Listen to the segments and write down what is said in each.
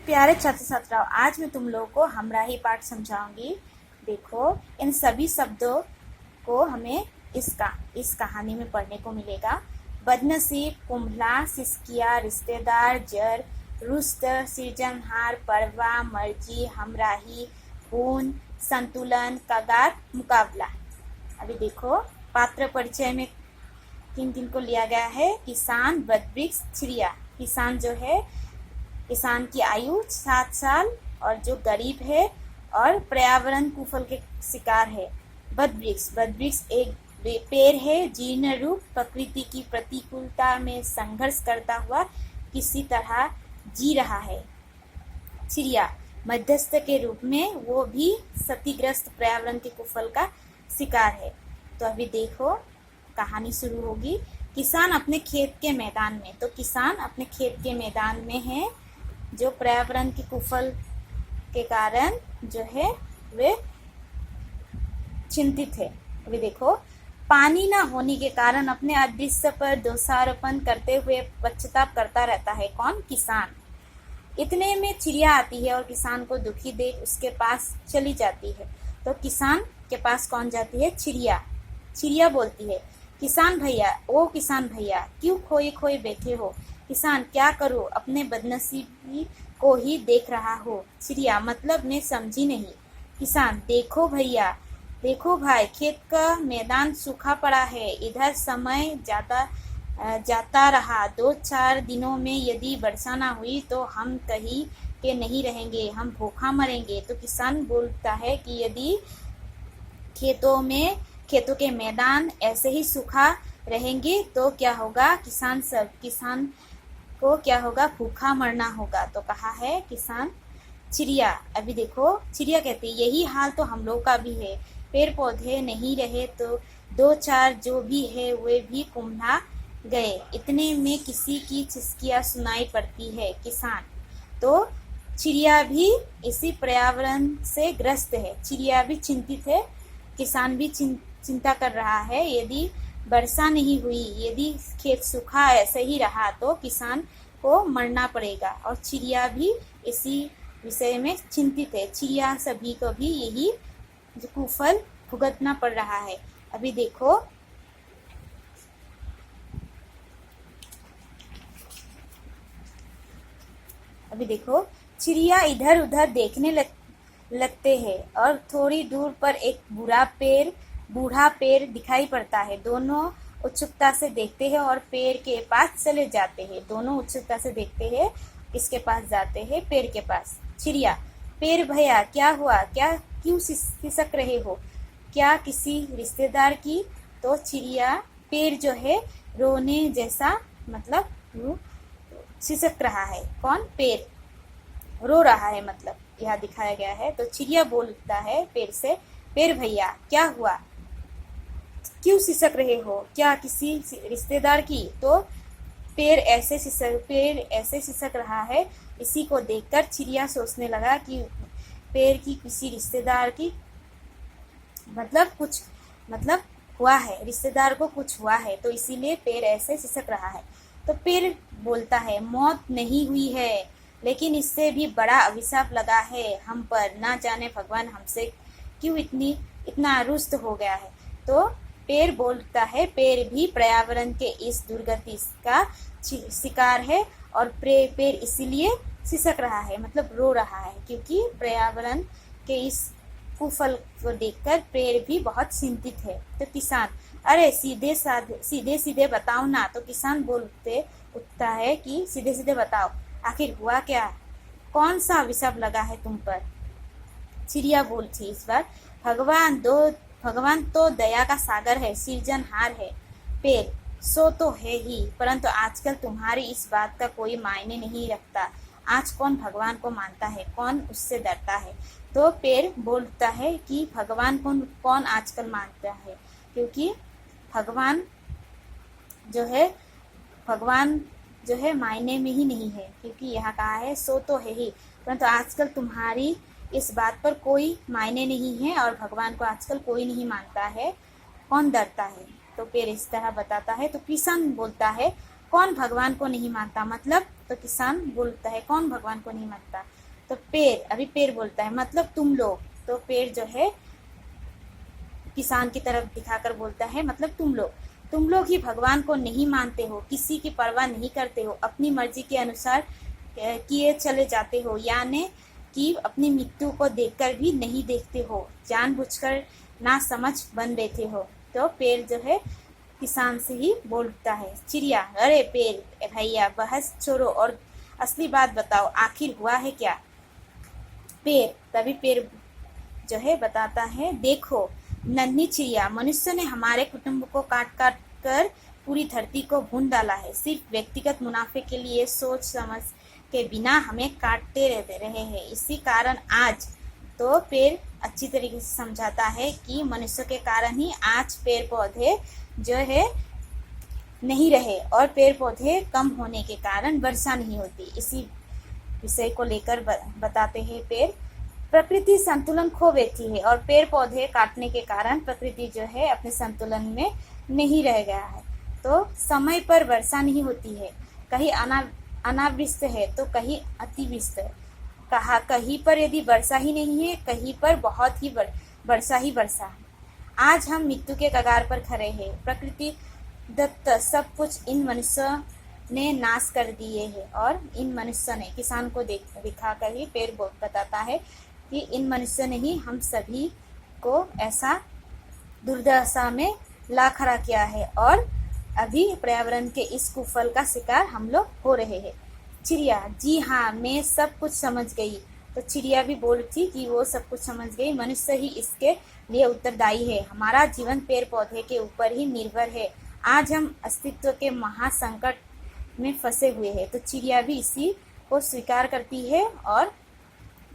प्यारे छात्र छात्राओं, आज मैं तुम लोगों को हमराही पाठ समझाऊंगी। देखो, इन सभी शब्दों को हमें इस कहानी में पढ़ने को मिलेगा। बदनसीब, कुंभला, सिसकिया, रिश्तेदार, जर, रुस्त, सृजनहार, परवा, मर्जी, हमराही, खून, संतुलन, कगार, मुकाबला। अभी देखो, पात्र परिचय में किन किन को लिया गया है। किसान, बदवृक्ष, चिड़िया। किसान जो है, किसान की आयु 7 साल और जो गरीब है और पर्यावरण कुफल के शिकार है। बदवृक्ष एक पेड़ है, जीर्ण रूप, प्रकृति की प्रतिकूलता में संघर्ष करता हुआ किसी तरह जी रहा है। चिड़िया मध्यस्थ के रूप में, वो भी क्षतिग्रस्त पर्यावरण के कुफल का शिकार है। तो अभी देखो, कहानी शुरू होगी। किसान अपने खेत के मैदान में, तो किसान अपने खेत के मैदान में है, जो पर्यावरण के कुफल के कारण जो है वे चिंतित है। अभी देखो, पानी न होने के कारण अपने अदृश्य पर दोषारोपण करते हुए पश्चाताप करता रहता है। कौन? किसान। इतने में चिड़िया आती है और किसान को दुखी देख उसके पास चली जाती है। तो किसान के पास कौन जाती है? चिड़िया। चिड़िया बोलती है, किसान भैया, ओ किसान भैया, क्यों खोए खोए बैठे हो? किसान, क्या करूं, अपने बदनसीबी को ही देख रहा हो। चिड़िया, मतलब मैं समझी नहीं। किसान, देखो भैया, देखो भाई, खेत का मैदान सूखा पड़ा है। इधर समय जाता रहा। 2-4 दिनों में यदि वर्षा ना हुई तो हम कहीं के नहीं रहेंगे, हम भूखा मरेंगे। तो किसान बोलता है कि यदि खेतों के मैदान ऐसे ही सूखा रहेंगे तो क्या होगा? किसान को क्या होगा? भूखा मरना होगा। तो कहा है किसान। चिड़िया, अभी देखो, चिड़िया कहती है, यही हाल तो हम लोग का भी है। पेड़ पौधे नहीं रहे तो 2-4 जो भी है वे भी कुम्भला गए। इतने में किसी की चिस्किया सुनाई पड़ती है। किसान, तो चिड़िया भी इसी पर्यावरण से ग्रस्त है। चिड़िया भी चिंतित है, किसान भी चिंता कर रहा है। यदि वर्षा नहीं हुई, यदि खेत सूखा ऐसे ही रहा तो किसान को मरना पड़ेगा। और चिड़िया भी इसी विषय में चिंतित है। चिड़िया सभी को भी यही कुफल भुगतना पड़ रहा है। अभी देखो, चिड़िया इधर उधर देखने लगते हैं और थोड़ी दूर पर एक बूढ़ा पेड़ दिखाई पड़ता है। दोनों उत्सुकता से देखते हैं और पेड़ के पास चले जाते हैं। दोनों उत्सुकता से देखते हैं, किसके पास जाते हैं? पेड़ के पास। चिड़िया, पेड़ भैया, क्या हुआ? क्यों सिसक रहे हो? क्या किसी रिश्तेदार की? तो चिड़िया, पेड़ जो है रोने जैसा, मतलब सिसक रहा है। कौन? पेड़ रो रहा है, मतलब यह दिखाया गया है। तो चिड़िया बोलता है पेड़ से, पेड़ भैया, क्या हुआ? क्यों सिसक रहे हो? क्या किसी रिश्तेदार की? तो पेड़ ऐसे सिसक रहा है। इसी को देखकर चिड़िया सोचने लगा कि पेड़ की किसी रिश्तेदार की मतलब हुआ है, रिश्तेदार को कुछ हुआ है, तो इसीलिए पेड़ ऐसे सिसक रहा है। तो पेड़ बोलता है, मौत नहीं हुई है, लेकिन इससे भी बड़ा अभिशाप लगा है हम पर। ना जाने भगवान हमसे क्यों इतना रुष्ट हो गया है। तो पेड़ बोलता है, पेड़ भी पर्यावरण के इस दुर्गति का शिकार है और पेड़ इसीलिए सिसक रहा है, मतलब रो रहा है, क्योंकि पर्यावरण के इस कुफल को देखकर पेड़ भी बहुत चिंतित है। तो किसान, अरे सीधे सीधे बताओ ना। तो किसान उठता है कि सीधे सीधे बताओ, आखिर हुआ क्या? कौन सा अभिशाप लगा है तुम पर? चिड़िया बोलती इस बार, भगवान तो दया का सागर है, सृजनहार है। पेड़, सो तो है ही, परंतु आजकल तुम्हारी इस बात का कोई मायने नहीं रखता। आज कौन भगवान को मानता है, कौन उससे डरता है? तो पेड़ बोलता है कि भगवान कौन आजकल मानता है, क्योंकि भगवान जो है मायने में ही नहीं है, क्योंकि यहाँ कहा है सो तो है ही, परंतु आजकल तुम्हारी इस बात पर कोई मायने नहीं है और भगवान को आजकल कोई नहीं मानता है। कौन डरता है? तो पेड़ इस तरह बताता है। तो किसान बोलता है, कौन भगवान को नहीं मानता, मतलब तो किसान बोलता है कौन भगवान को नहीं मानता, तो पेड़, अभी पेड़ बोलता है मतलब तुम लोग, तो पेड़ जो है किसान की तरफ दिखाकर बोलता है मतलब तुम लोग ही भगवान को नहीं मानते हो, किसी की परवाह नहीं करते हो, अपनी मर्जी के अनुसार किए चले जाते हो, यानी कि अपनी मृत्यु को देखकर भी नहीं देखते हो, जानबूझकर ना समझ बन बैठे हो। तो पेड़ जो है किसान से ही बोलता है। चिड़िया, अरे पेड़ भैया बहस छोड़ो और असली बात बताओ, आखिर हुआ है क्या। पेड़, तभी पेड़ जो है बताता है, देखो नन्ही चिड़िया, मनुष्य ने हमारे कुटुंब को काट काट कर पूरी धरती को भून डाला है, सिर्फ व्यक्तिगत मुनाफे के लिए, सोच समझ के बिना हमें काटते रहते रहे हैं। इसी कारण आज, तो पेड़ अच्छी तरीके से समझाता है कि मनुष्य के कारण ही आज पेड़ पौधे जो है नहीं रहे और पेड़ पौधे कम होने के कारण वर्षा नहीं होती। इसी विषय को लेकर बताते हैं पेड़, प्रकृति संतुलन खो बैठी है और पेड़ पौधे काटने के कारण प्रकृति जो है अपने संतुलन में नहीं रह गया है। तो समय पर वर्षा नहीं होती है, कहीं अनावृष्ट है तो कहीं अतिवृष्ट है, कहीं पर यदि वर्षा ही नहीं है, कहीं पर बहुत ही वर्षा ही वर्षा है। आज हम मृत्यु के कगार पर खड़े हैं, प्रकृति दत्त सब कुछ इन मनुष्य ने नाश कर दिए हैं और इन मनुष्य ने, किसान को दिखाकर ही पेड़ बताता है कि इन मनुष्य ने ही हम सभी को ऐसा दुर्दशा में ला खड़ा किया है और अभी पर्यावरण के इस कुफल का शिकार हम लोग हो रहे हैं। चिड़िया, जी हाँ मैं सब कुछ समझ गई। तो चिड़िया भी बोल थी कि वो सब कुछ समझ गई, मनुष्य ही इसके लिए उत्तरदायी है, हमारा जीवन पेड़ पौधे के ऊपर ही निर्भर है, आज हम अस्तित्व के महासंकट में फंसे हुए हैं। तो चिड़िया भी इसी को स्वीकार करती है और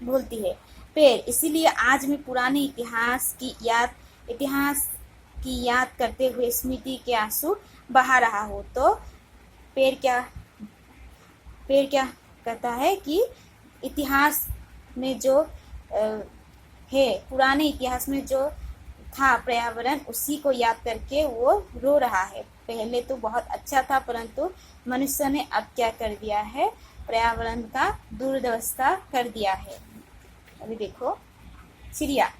बोलती है, पेड़, इसीलिए आज मैं पुराने इतिहास की याद करते हुए स्मृति के आंसू बहा रहा हूँ। तो पेड़ क्या कहता है कि इतिहास में जो है, पुराने इतिहास में जो था पर्यावरण, उसी को याद करके वो रो रहा है। पहले तो बहुत अच्छा था, परंतु मनुष्य ने अब क्या कर दिया है, पर्यावरण का दुर्दशा कर दिया है। अभी देखो चिड़िया,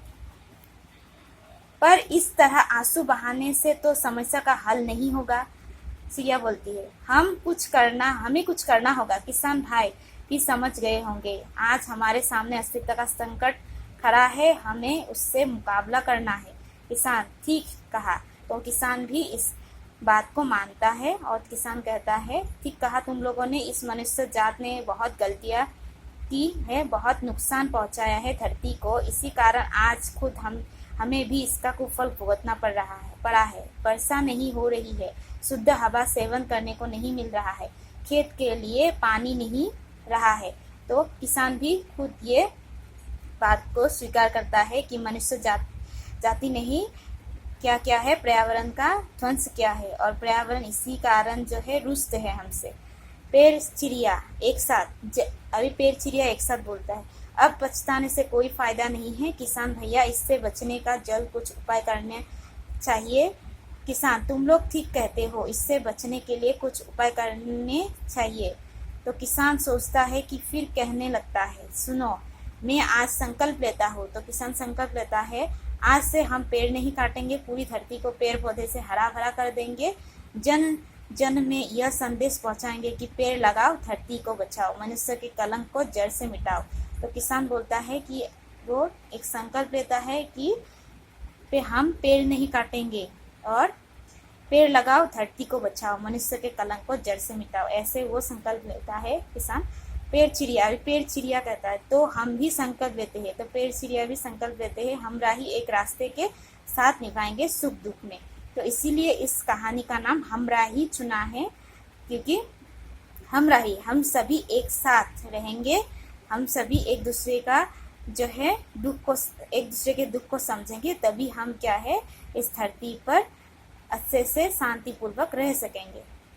पर इस तरह आंसू बहाने से तो समस्या का हल नहीं होगा। चिड़िया बोलती है, हमें कुछ करना होगा। किसान भाई भी समझ गए होंगे, आज हमारे सामने अस्तित्व का संकट खड़ा है, हमें उससे मुकाबला करना है। किसान, ठीक कहा। तो किसान भी इस बात को मानता है और किसान कहता है, ठीक कहा तुम लोगों ने, इस मनुष्य जात ने बहुत गलतियां की है, बहुत नुकसान पहुंचाया है धरती को, इसी कारण आज खुद हमें भी इसका कुफल भुगतना पड़ा है। वर्षा नहीं हो रही है, शुद्ध हवा सेवन करने को नहीं मिल रहा है, खेत के लिए पानी नहीं रहा है। तो किसान भी खुद ये बात को स्वीकार करता है कि मनुष्य जाति नहीं क्या है, पर्यावरण का ध्वंस किया है और पर्यावरण इसी कारण जो है रुष्ट है हमसे। पेड़ चिड़िया एक साथ बोलता है, अब पछताने से कोई फायदा नहीं है किसान भैया, इससे बचने का जल्द कुछ उपाय करने चाहिए। किसान, तुम लोग ठीक कहते हो, इससे बचने के लिए कुछ उपाय करने चाहिए। तो किसान सोचता है कि फिर कहने लगता है, सुनो मैं आज संकल्प लेता हूँ। तो किसान संकल्प लेता है, आज से हम पेड़ नहीं काटेंगे, पूरी धरती को पेड़ पौधे से हरा भरा कर देंगे, जन जन में यह संदेश पहुंचाएंगे कि पेड़ लगाओ, धरती को बचाओ, मनुष्य के कलंक को जड़ से मिटाओ। तो किसान बोलता है कि वो एक संकल्प लेता है कि हम पेड़ नहीं काटेंगे और पेड़ लगाओ, धरती को बचाओ, मनुष्य के कलंक को जड़ से मिटाओ, ऐसे वो संकल्प लेता है किसान। पेड़ चिड़िया कहता है, तो हम भी संकल्प लेते हैं। तो पेड़ चिड़िया भी संकल्प लेते हैं, हम राही एक रास्ते के साथ निभाएंगे सुख दुख में। तो इसीलिए इस कहानी का नाम हमराही चुना है, क्योंकि हमराही, हम सभी एक साथ रहेंगे, हम सभी एक दूसरे के दुख को समझेंगे, तभी हम क्या है इस धरती पर अच्छे से शांतिपूर्वक रह सकेंगे।